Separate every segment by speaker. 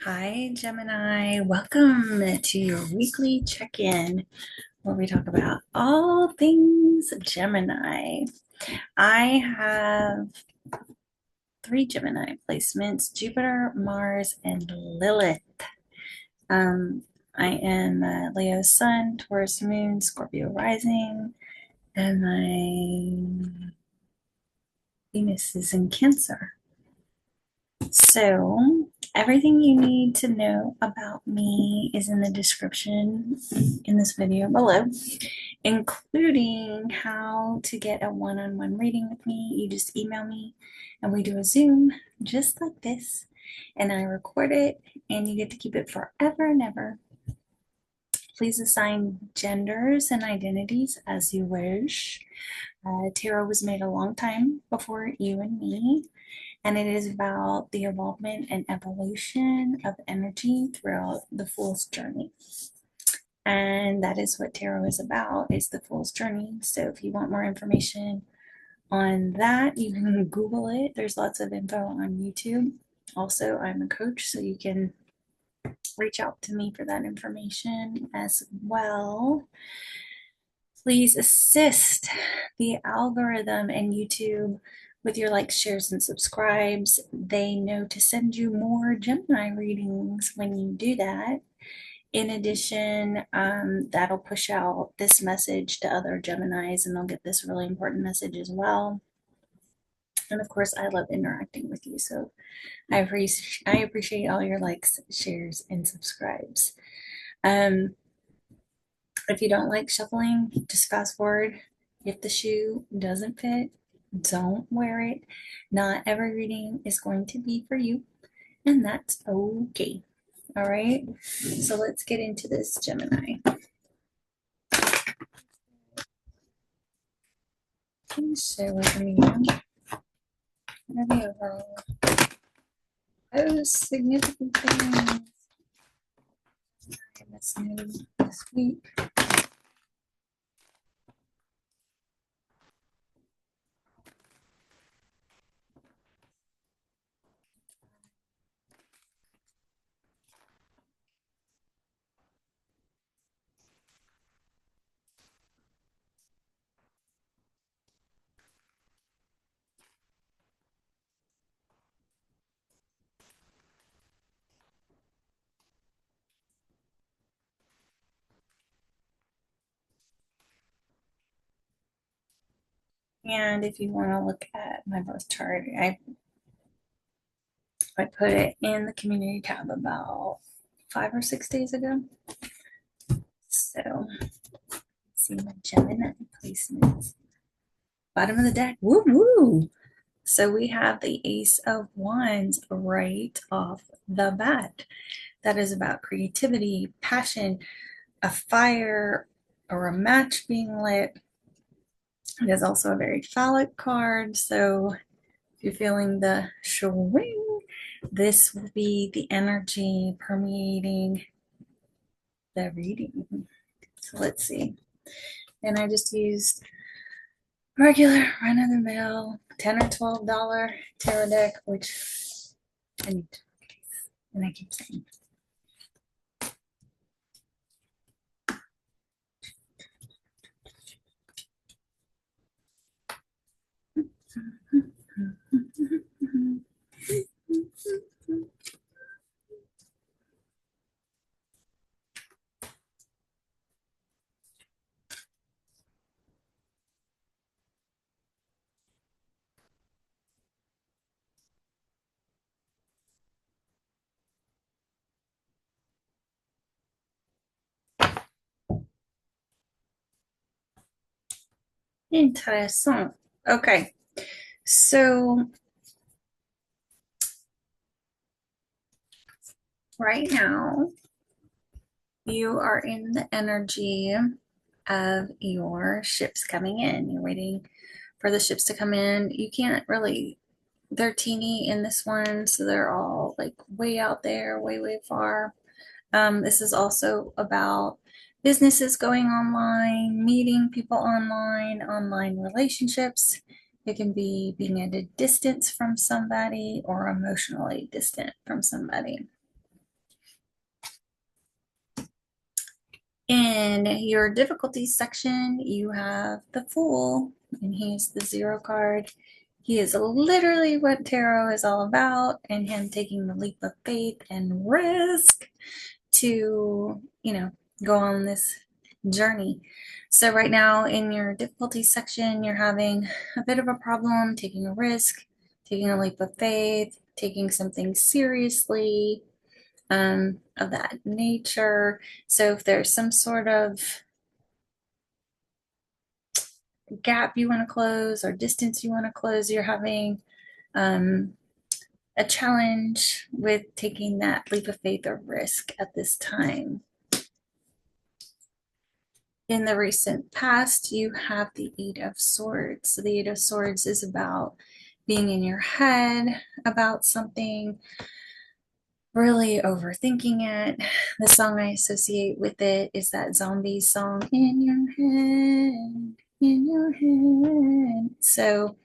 Speaker 1: Hi, Gemini. Welcome to your weekly check-in where we talk about all things Gemini. I have three Gemini placements: Jupiter, Mars, and Lilith. Um, I am Leo Sun, Taurus Moon, Scorpio Rising, and my Venus is in Cancer. So, everything you need to know about me is in the description in this video below, including how to get a one-on-one reading with me. You just email me and we do a Zoom just like this, and I record it, and you get to keep it forever and ever. Please assign genders and identities as you wish. Tarot was made a long time before you and me, and it is about the evolvement and evolution of energy throughout the fool's journey. And that is what tarot is about, is the fool's journey. So if you want more information on that, you can Google it. There's lots of info on YouTube. Also, I'm a coach, so you can reach out to me for that information as well. Please assist the algorithm and YouTube with your likes, shares, and subscribes. They know to send you more Gemini readings when you do that. In addition, that'll push out this message to other Geminis, and they'll get this really important message as well. And of course, I love interacting with you, so I appreciate all your likes, shares, and subscribes. If you don't like shuffling, just fast forward. If the shoe doesn't fit, don't wear it. Not every reading is going to be for you, and that's okay. All right, so let's get into this, Gemini. Please share with me the overall most significant things I must know this week. And if you want to look at my birth chart, I put it in the community tab about 5 or 6 days ago. So, see my Gemini placements. Bottom of the deck, woo woo. So we have the Ace of Wands right off the bat. That is about creativity, passion, a fire, or a match being lit. It is also a very phallic card. So if you're feeling the swing, this will be the energy permeating the reading. So let's see. And I just used regular run of the mill $10 or $12 tarot deck, which I need to, and I keep saying. Interessant. Okay, so right now you are in the energy of your ships coming in. You're waiting for the ships to come in. You can't really, they're teeny in this one, so they're all like way out there, way, way far. This is also about businesses going online, meeting people online, online relationships. It can be being at a distance from somebody or emotionally distant from somebody. In your difficulties section, you have the Fool, and he's the 0 card. He is literally what tarot is all about, and him taking the leap of faith and risk to, go on this journey. So right now in your difficulty section, you're having a bit of a problem taking a risk, taking a leap of faith, taking something seriously, of that nature. So if there's some sort of gap you want to close or distance you want to close, you're having um, a challenge with taking that leap of faith or risk at this time. In the recent past, you have the Eight of Swords. So the Eight of Swords is about being in your head about something, really overthinking it. The song I associate with it is that zombie song, In Your Head, In Your Head. So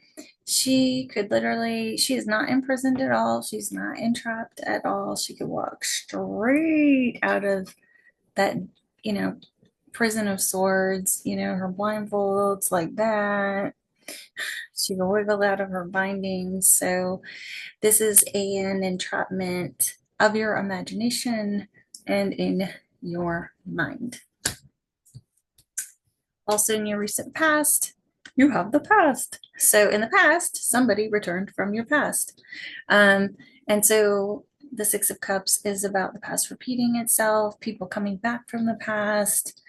Speaker 1: she could literally, she is not imprisoned at all. She's not entrapped at all. She could walk straight out of that, prison of swords, her blindfolds like that. She could wiggle out of her bindings. So this is an entrapment of your imagination and in your mind. Also, in your recent past, you have the past. So, in the past, somebody returned from your past. And so, the Six of Cups is about the past repeating itself, people coming back from the past.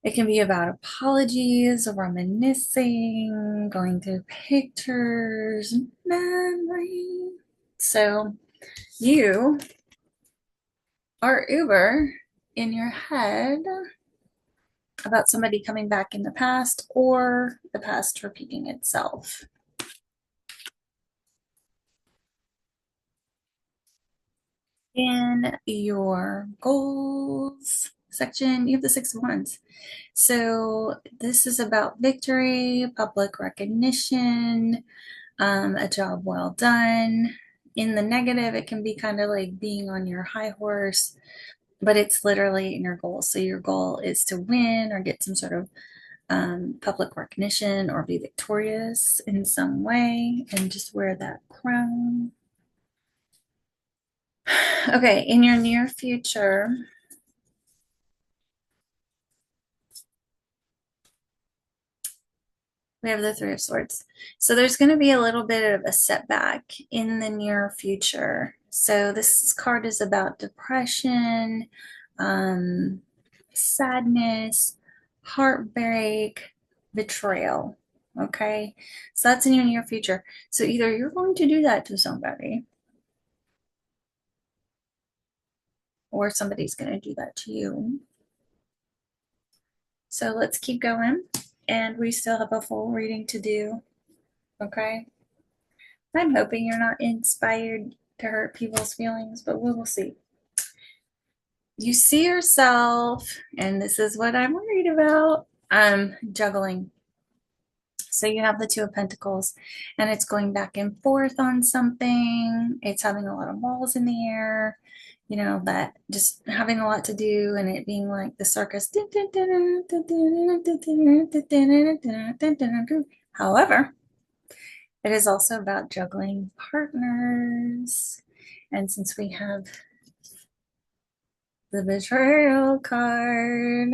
Speaker 1: It can be about apologies, reminiscing, going through pictures, memory. So, you are Uber in your head about somebody coming back in the past or the past repeating itself. In your goals section, you have the Six of Wands. So this is about victory, public recognition, a job well done. In the negative, it can be kind of like being on your high horse, but it's literally in your goal. So your goal is to win or get some sort of public recognition or be victorious in some way and just wear that crown. Okay, in your near future, we have the Three of Swords. So there's going to be a little bit of a setback in the near future. So this card is about depression, sadness, heartbreak, betrayal. Okay, so that's in your near future. So either you're going to do that to somebody, or somebody's going to do that to you. So let's keep going. And we still have a full reading to do. Okay. I'm hoping you're not inspired to hurt people's feelings, but we will see. You see yourself, and this is what I'm worried about, juggling. So you have the Two of Pentacles, and it's going back and forth on something. It's having a lot of balls in the air, that just having a lot to do, and it being like the circus. However, it is also about juggling partners. And since we have the betrayal card,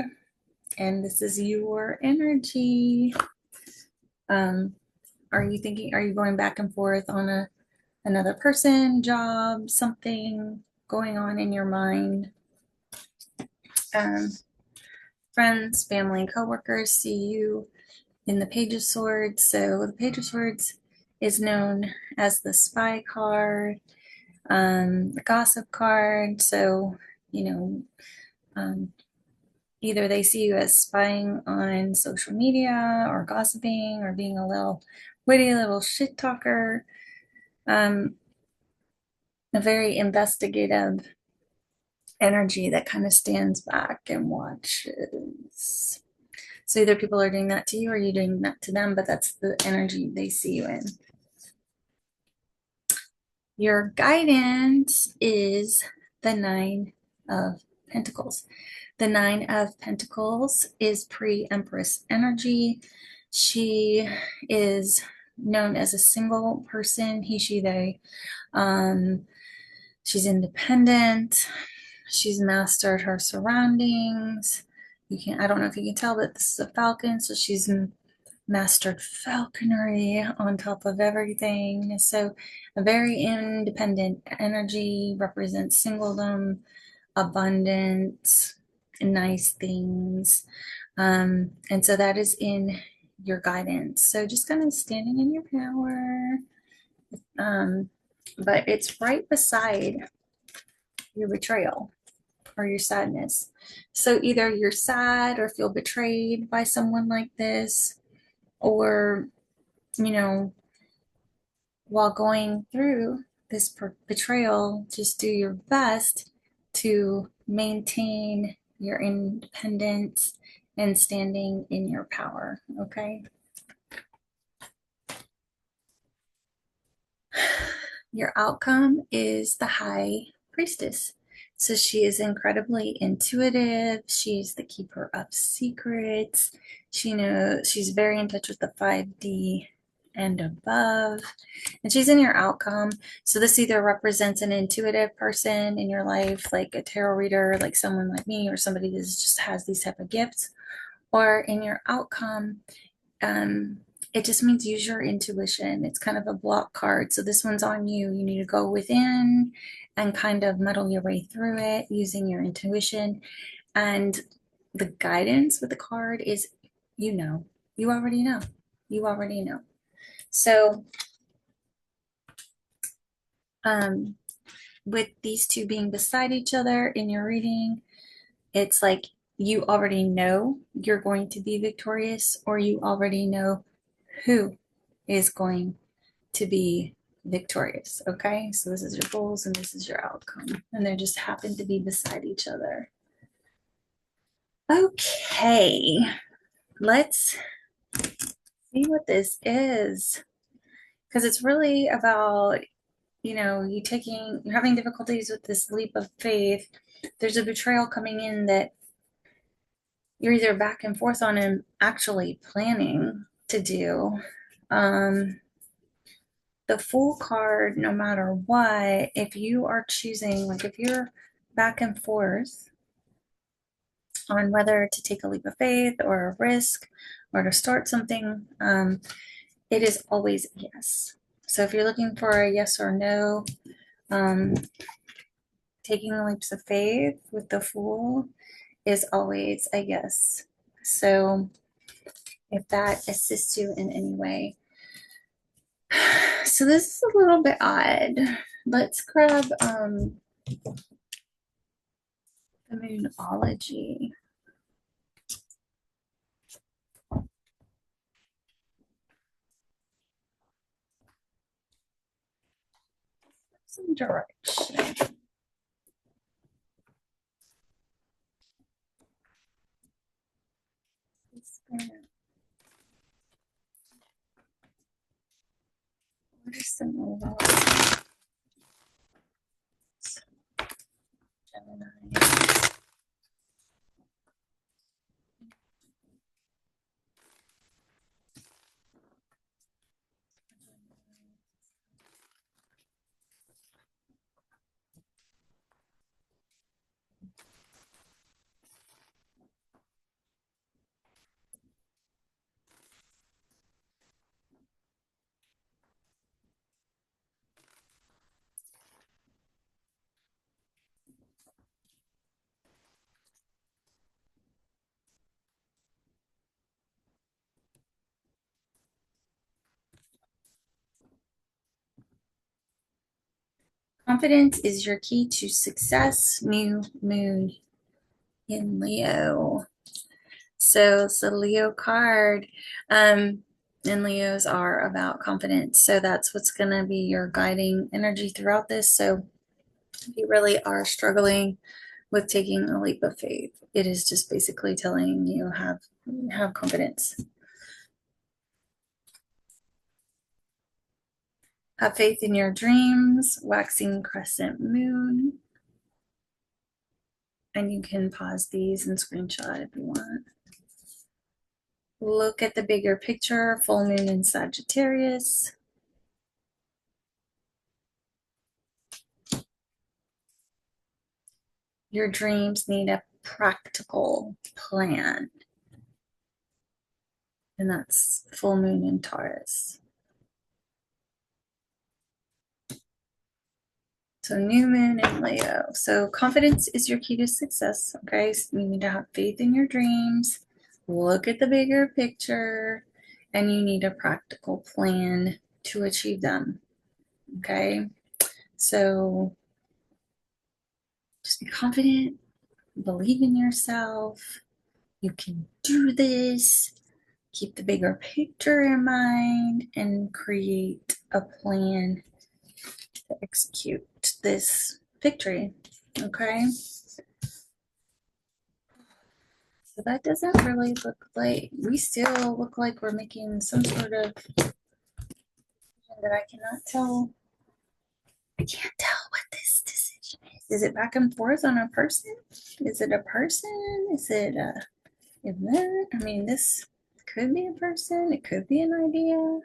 Speaker 1: and this is your energy, are you going back and forth on another person, job, something going on in your mind? Friends, family, coworkers see you in the Page of Swords. So the Page of Swords is known as the spy card, the gossip card. So, either they see you as spying on social media or gossiping or being a little witty little shit talker, a very investigative energy that kind of stands back and watches. So either people are doing that to you or you're doing that to them, but that's the energy they see you in. Your guidance is the Nine of Pentacles. The Nine of Pentacles is pre-Empress energy. She is known as a single person, he, she, they. She's independent. She's mastered her surroundings. I don't know if you can tell, but this is a falcon, so she's mastered falconry on top of everything. So a very independent energy represents singledom, abundance, nice things. And so that is in your guidance. So just kind of standing in your power. But it's right beside your betrayal or your sadness. So either you're sad or feel betrayed by someone like this, or, you know, while going through this betrayal, just do your best to maintain your independence and standing in your power, okay? Your outcome is the High Priestess. So she is incredibly intuitive. She's the keeper of secrets. She knows she's very in touch with the 5D and above. And she's in your outcome. So this either represents an intuitive person in your life, like a tarot reader, like someone like me, or somebody that just has these type of gifts, or in your outcome, it just means use your intuition. It's kind of a block card. So this one's on you. You need to go within and kind of muddle your way through it using your intuition. And the guidance with the card is, you know, you already know. You already know. So with these two being beside each other in your reading, it's like you already know you're going to be victorious, or you already know who is going to be victorious. Okay, so this is your goals and this is your outcome, and they just happen to be beside each other. Okay, let's see what this is, because it's really about, you know, you're having difficulties with this leap of faith. There's a betrayal coming in that you're either back and forth on and actually planning to do. The Fool card, no matter what, if you are choosing, like if you're back and forth on whether to take a leap of faith or a risk or to start something, it is always yes. So if you're looking for a yes or no, taking leaps of faith with the Fool is always a yes. So if that assists you in any way. So this is a little bit odd. Let's grab the Moonology. Some direction. What is the mobile? Gemini. Confidence is your key to success. New moon in Leo. So it's a Leo card. And Leos are about confidence. So that's what's going to be your guiding energy throughout this. So if you really are struggling with taking a leap of faith, it is just basically telling you have confidence. Have faith in your dreams, waxing crescent moon. And you can pause these and screenshot if you want. Look at the bigger picture, full moon in Sagittarius. Your dreams need a practical plan. And that's full moon in Taurus. So new moon in Leo. So confidence is your key to success. Okay, so you need to have faith in your dreams. Look at the bigger picture, and you need a practical plan to achieve them. Okay, so just be confident, believe in yourself. You can do this. Keep the bigger picture in mind and create a plan to execute this victory. Okay. So that doesn't really look like, we still look like we're making some sort of decision that I cannot tell. I can't tell what this decision is. Is it back and forth on a person? Is it a person? Is it a event? I mean, this could be a person. It could be an idea.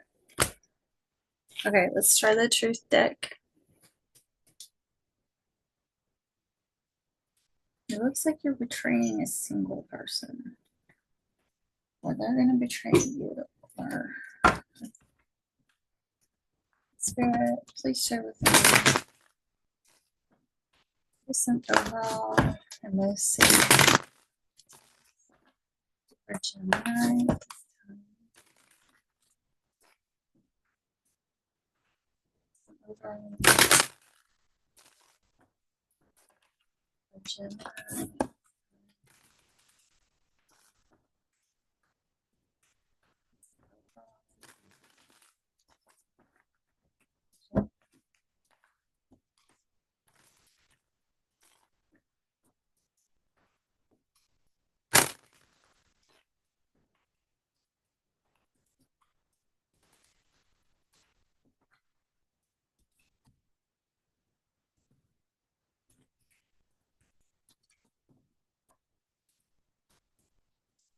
Speaker 1: Okay, let's try the truth deck. It looks like you're betraying a single person. Or they're going to betray you. Or Spirit, please share with me. Recent overall and most safe for Gemini. Overall for Gemini.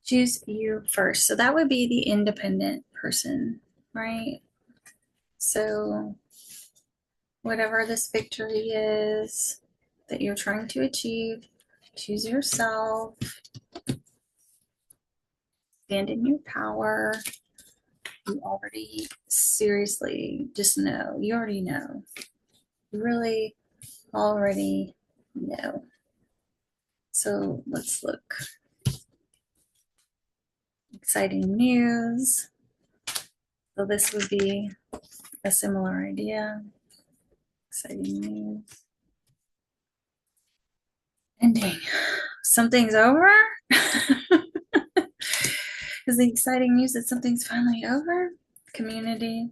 Speaker 1: Choose you first. So that would be the independent person, right? So whatever this victory is that you're trying to achieve, choose yourself, stand in your power. You already seriously just know. You already know. You really already know. So let's look. Exciting news. So this would be a similar idea. Exciting news. Ending. Something's over? Is the exciting news that something's finally over? Community.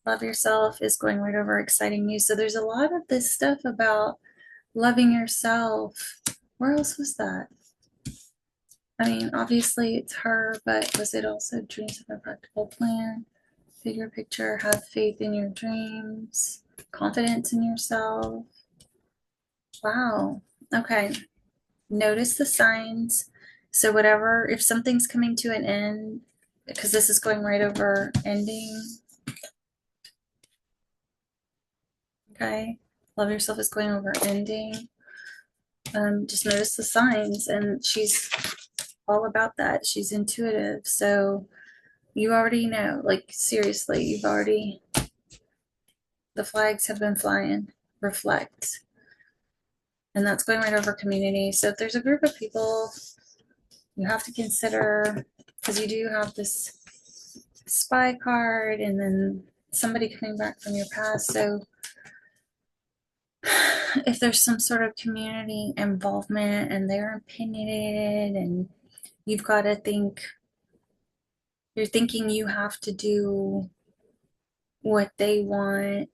Speaker 1: Love yourself is going right over exciting news. So there's a lot of this stuff about loving yourself. Where else was that? I mean, obviously it's her, but was it also dreams of a practical plan? Bigger picture, have faith in your dreams, confidence in yourself. Wow. Okay. Notice the signs. So whatever, if something's coming to an end, because this is going right over ending. Okay. Love yourself is going over ending. Just notice the signs, and she's all about that. She's intuitive. So you already know, like seriously, you've already, the flags have been flying. Reflect. And that's going right over community. So if there's a group of people you have to consider, because you do have this spy card and then somebody coming back from your past. So if there's some sort of community involvement and they're opinionated and you've got to think, you're thinking you have to do what they want.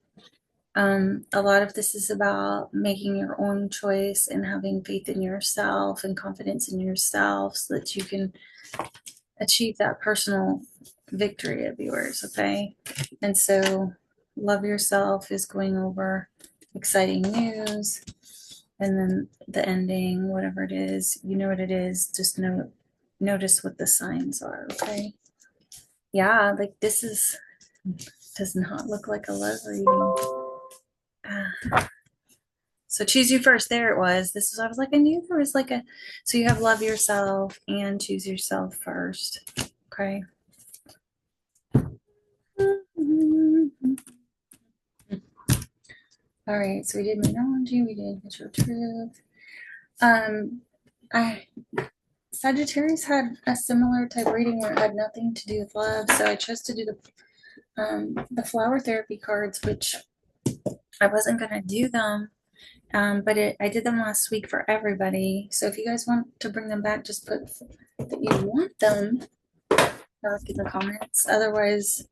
Speaker 1: A lot of this is about making your own choice and having faith in yourself and confidence in yourself so that you can achieve that personal victory of yours. Okay. And so Love Yourself is going over exciting news. And then the ending, whatever it is, you know what it is. Just notice what the signs are, okay? Yeah, like this does not look like a love reading. So choose you first. There it was. This is, I was like, I knew there was like a, so you have love yourself and choose yourself first. Okay. All right. So we did numerology. We did visual truth. I Sagittarius had a similar type reading where it had nothing to do with love. So I chose to do the flower therapy cards, which I wasn't gonna do them. But I did them last week for everybody. So if you guys want to bring them back, just put that you want them in the comments. Otherwise,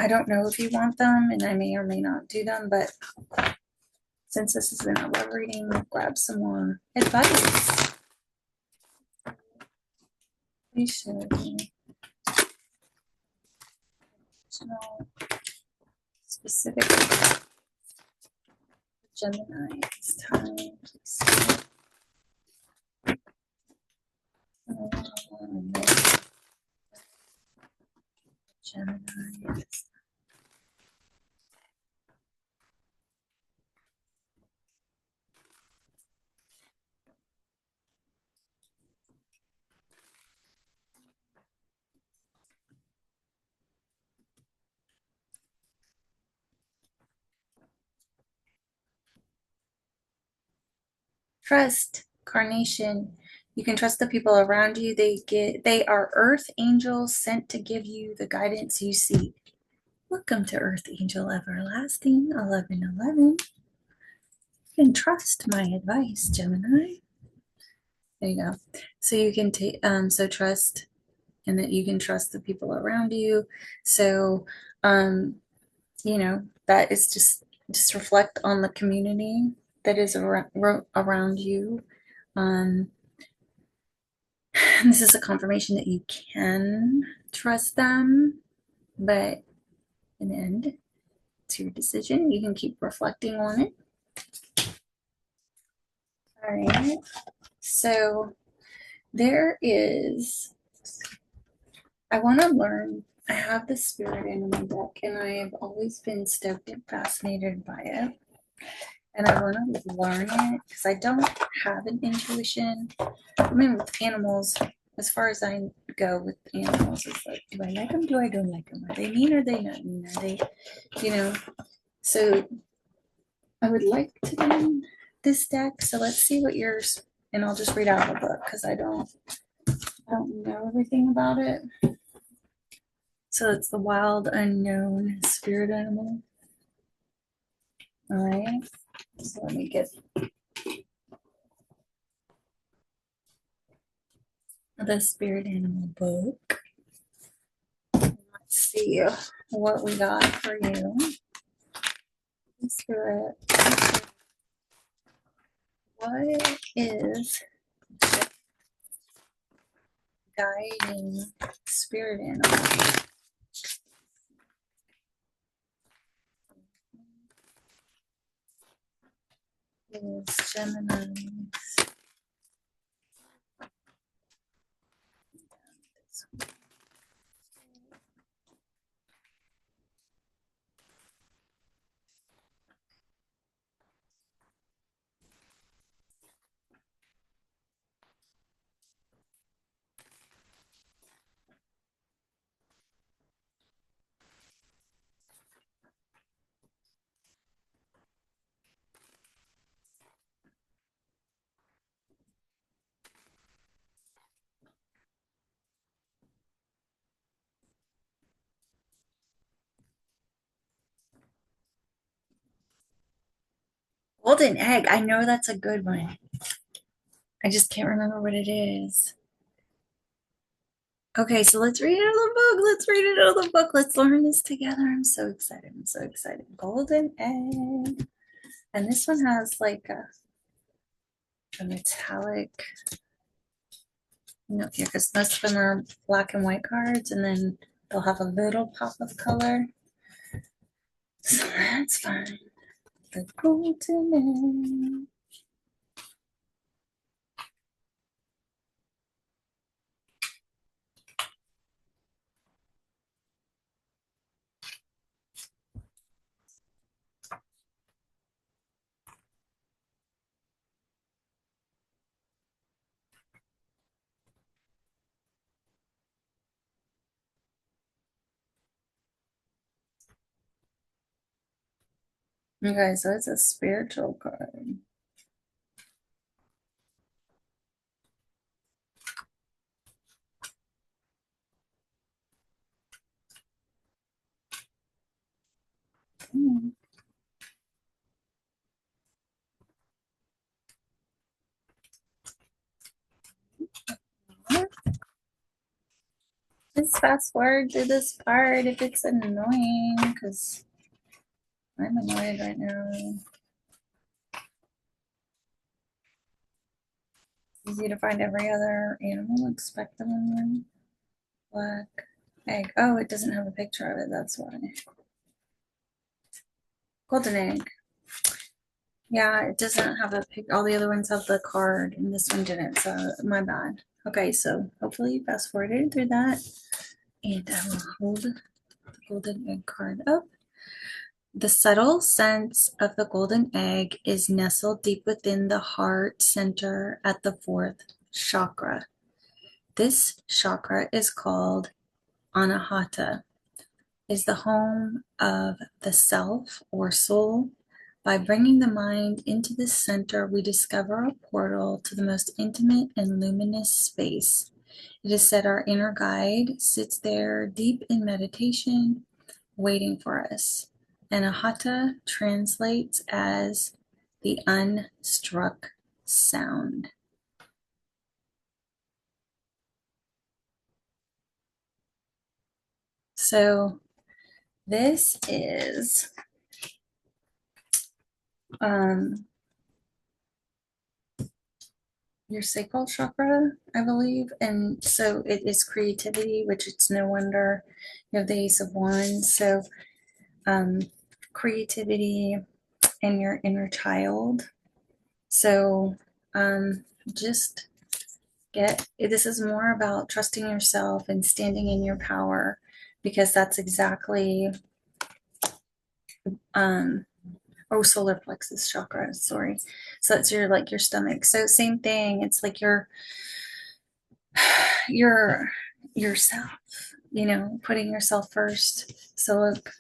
Speaker 1: I don't know if you want them, and I may or may not do them. But since this is an love reading, grab some more advice. We should. Specific Gemini this time. Gemini. Trust, Carnation. You can trust the people around you. They are earth angels sent to give you the guidance you seek. Welcome to Earth Angel Everlasting 1111. You can trust my advice, Gemini. There you go. So you can take so trust, and that you can trust the people around you. So you know, that is just reflect on the community that is around you. This is a confirmation that you can trust them, but in the end, it's your decision. You can keep reflecting on it. All right. So there is, I want to learn. I have the spirit animal deck, and I have always been stoked and fascinated by it. And I want to learn it because I don't have an intuition. I mean, with animals, as far as I go with animals, it's like, do I like them? Do I don't like them? Are they mean? Or are they not mean? Are they, you know? So I would like to learn this deck. So let's see what yours, and I'll just read out the book because I don't know everything about it. So it's the wild unknown spirit animal. All right. So let me get the spirit animal book. Let's see what we got for you. Spirit. What is guiding spirit animal? Is Gemini's. Golden egg. I know that's a good one. I just can't remember what it is. Okay, so let's read it out of the book. Let's read it out of the book. Let's learn this together. I'm so excited. I'm so excited. Golden egg. And this one has like a metallic, you know, here, because most of them are black and white cards, and then they'll have a little pop of color. So that's fine. The golden egg. Okay, so it's a spiritual card. Hmm. Just fast forward to this part if it's annoying, because I'm annoyed right now. It's easy to find every other animal except the one. Black egg. Oh, it doesn't have a picture of it, that's why. Golden egg. Yeah, it doesn't have a pic. All the other ones have the card, and this one didn't, so my bad. Okay, so hopefully you fast forwarded through that. And I will hold the golden egg card up. The subtle sense of the golden egg is nestled deep within the heart center at the fourth chakra. This chakra is called Anahata, is the home of the self or soul. By bringing the mind into this center, we discover a portal to the most intimate and luminous space. It is said our inner guide sits there deep in meditation, waiting for us. Anahata translates as the unstruck sound. So this is um, your sacral chakra, I believe. And so it is creativity, which it's no wonder you have the Ace of Wands. So um, creativity and your inner child. So just this is more about trusting yourself and standing in your power, because that's exactly um, solar plexus chakra, sorry. So it's your stomach. So same thing. It's like your yourself, putting yourself first. So look,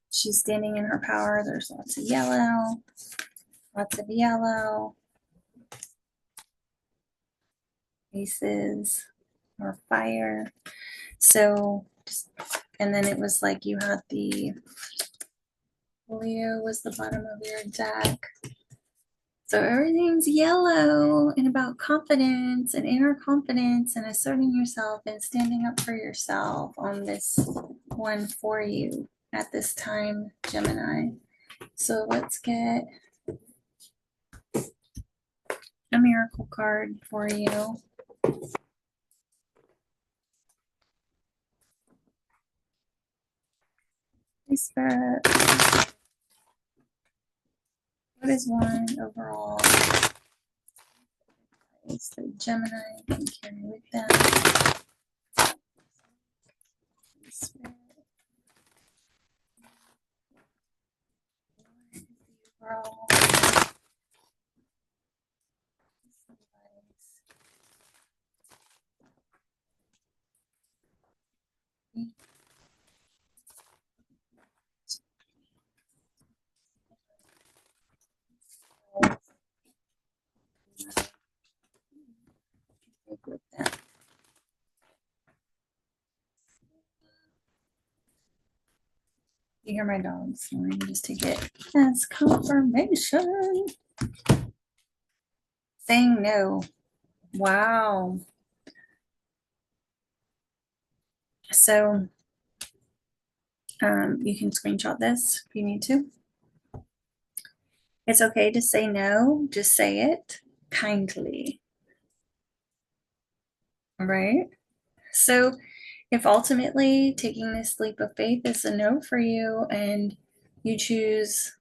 Speaker 1: she's standing in her power. There's lots of yellow aces or fire. So and then it was like you had the Leo was the bottom of your deck. So everything's yellow and about confidence and inner confidence and asserting yourself and standing up for yourself on this one for you at this time, Gemini. So let's get a miracle card for you. Hey, Spirit, what is one overall? It's the Gemini can carry with them. Spirit. Overall. With them. You hear my dog snoring just to get as confirmation. Saying no. Wow. So you can screenshot this if you need to. It's okay to say no, just say it kindly. Right? So if ultimately taking this leap of faith is a no for you and you choose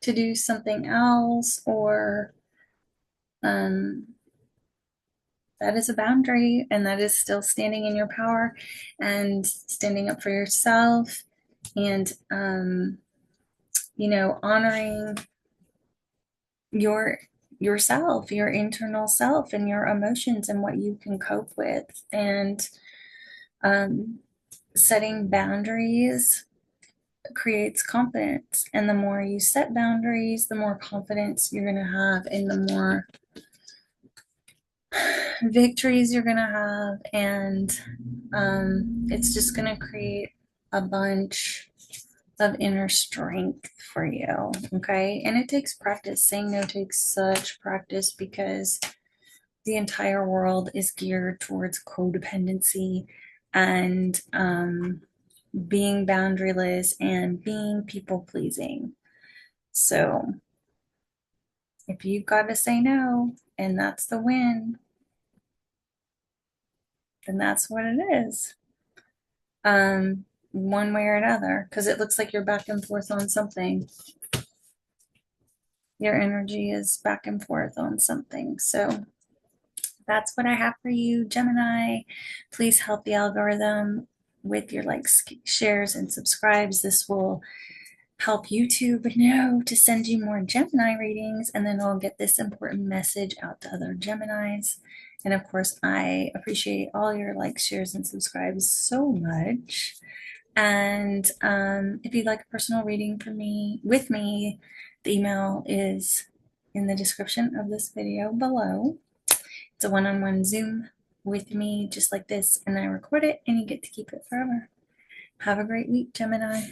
Speaker 1: to do something else, or that is a boundary, and that is still standing in your power and standing up for yourself, and honoring your yourself, your internal self, and your emotions, and what you can cope with, and um, setting boundaries creates confidence. And the more you set boundaries, the more confidence you're going to have, and the more victories you're going to have. And it's just going to create a bunch of inner strength for you. Okay. And it takes practice. Saying no takes such practice, because the entire world is geared towards codependency and being boundaryless and being people pleasing. So if you've got to say no and that's the win, then that's what it is. One way or another, because it looks like you're back and forth on something. Your energy is back and forth on something. So that's what I have for you, Gemini. Please help the algorithm with your likes, shares, and subscribes. This will help YouTube know to send you more Gemini readings, and then I'll get this important message out to other Geminis. And of course, I appreciate all your likes, shares, and subscribes so much. And if you'd like a personal reading from me, with me, the email is in the description of this video below. It's a one-on-one Zoom with me, just like this, and I record it, and you get to keep it forever. Have a great week, Gemini.